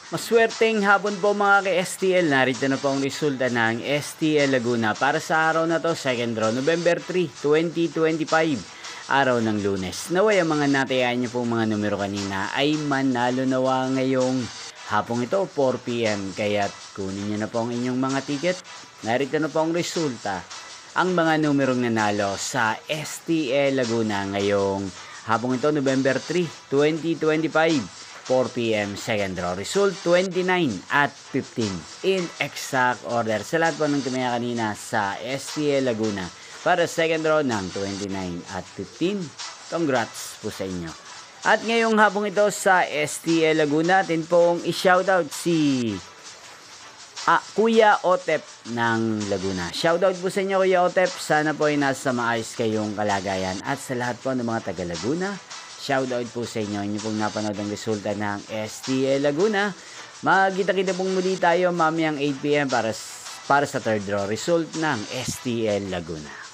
Maswerteng hapon po mga ka-STL. Narito na po ang resulta ng STL Laguna para sa araw na to, second draw, November 3, 2025, araw ng Lunes. Naway ang mga natayaan niyo pong mga numero kanina ay manalo nawa ngayong hapong ito, 4 PM. Kaya kunin niyo na po ang inyong mga ticket. Narito na po ang resulta. Ang mga numerong nanalo sa STL Laguna ngayong hapong ito, November 3, 2025. 4 PM second draw. Result 29 at 15 in exact order. Sa lahat po ng tumaya kanina sa STL Laguna para second draw ng 29 at 15. Congrats po sa inyo. At ngayong hapong ito sa STL Laguna, atin pong i-shoutout si Kuya Otep ng Laguna. Shoutout po sa inyo Kuya Otep. Sana po ay nasa maayos kayong kalagayan. At sa lahat po ng mga taga Laguna, shoutout po sa inyo. Inyo pong napanood ang resulta ng STL Laguna. Magkita-kita pong muli tayo mamayang 8 PM para sa third draw result ng STL Laguna.